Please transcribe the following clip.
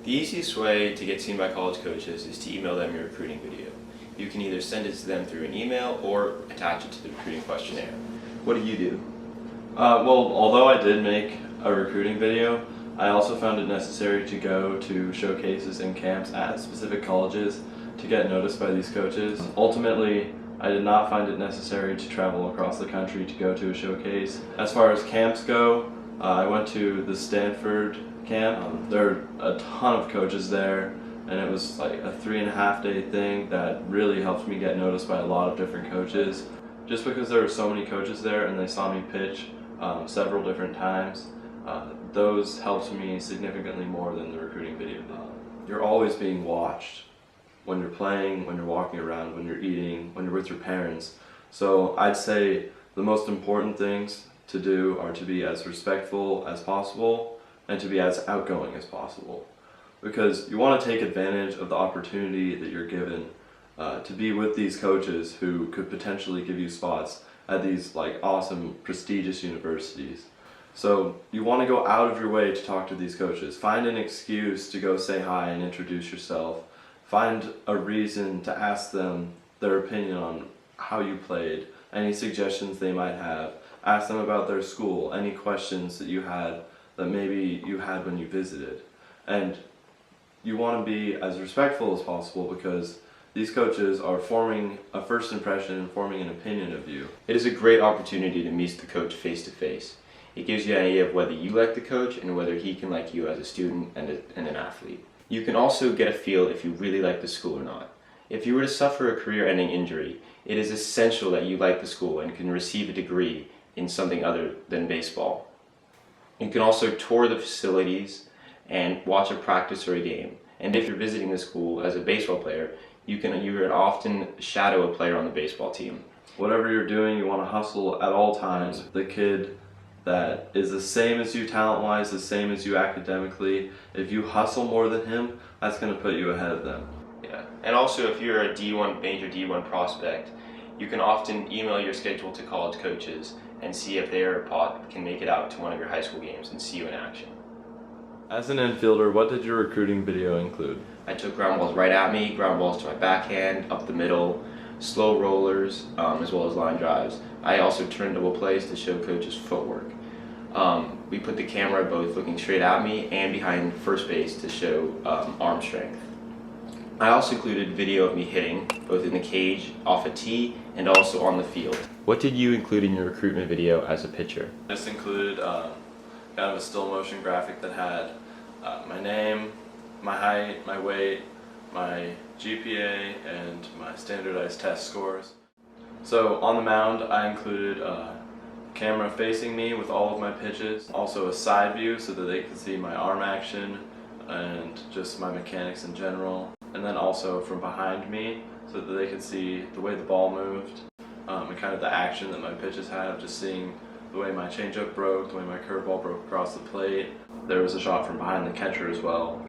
The easiest way to get seen by college coaches is to email them your recruiting video. You can either send it to them through an email or attach it to the recruiting questionnaire. What do you do? Well, although I did make a recruiting video, I also found it necessary to go to showcases and camps at specific colleges to get noticed by these coaches. Ultimately, I did not find it necessary to travel across the country to go to a showcase. As far as camps go, I went to the Stanford camp. There are a ton of coaches there, and it was like a 3.5-day thing that really helped me get noticed by a lot of different coaches. Just because there were so many coaches there and they saw me pitch several different times, those helped me significantly more than the recruiting video did. You're always being watched when you're playing, when you're walking around, when you're eating, when you're with your parents. So I'd say the most important things to do are to be as respectful as possible and to be as outgoing as possible. Because you want to take advantage of the opportunity that you're given to be with these coaches who could potentially give you spots at these awesome, prestigious universities. So you want to go out of your way to talk to these coaches. Find an excuse to go say hi and introduce yourself. Find a reason to ask them their opinion on how you played, any suggestions they might have. Ask them about their school, any questions that you had that maybe you had when you visited. And you want to be as respectful as possible because these coaches are forming a first impression and forming an opinion of you. It is a great opportunity to meet the coach face to face. It gives you an idea of whether you like the coach and whether he can like you as a student and an athlete. You can also get a feel if you really like the school or not. If you were to suffer a career-ending injury, it is essential that you like the school and can receive a degree in something other than baseball. You can also tour the facilities and watch a practice or a game. And if you're visiting the school as a baseball player, you can often shadow a player on the baseball team. Whatever you're doing, you want to hustle at all times. The kid that is the same as you talent-wise, the same as you academically, if you hustle more than him, that's going to put you ahead of them. Yeah, and also if you're a major D1 prospect, you can often email your schedule to college coaches and see if they can make it out to one of your high school games and see you in action. As an infielder, what did your recruiting video include? I took ground balls right at me, ground balls to my backhand, up the middle, slow rollers, as well as line drives. I also turned double plays to show coaches footwork. We put the camera both looking straight at me and behind first base to show arm strength. I also included video of me hitting, both in the cage, off a tee, and also on the field. What did you include in your recruitment video as a pitcher? This included kind of a still motion graphic that had my name, my height, my weight, my GPA, and my standardized test scores. So on the mound, I included a camera facing me with all of my pitches, also a side view so that they could see my arm action and just my mechanics in general, and then also from behind me so that they could see the way the ball moved and kind of the action that my pitches have, just seeing the way my changeup broke, the way my curveball broke across the plate. There was a shot from behind the catcher as well,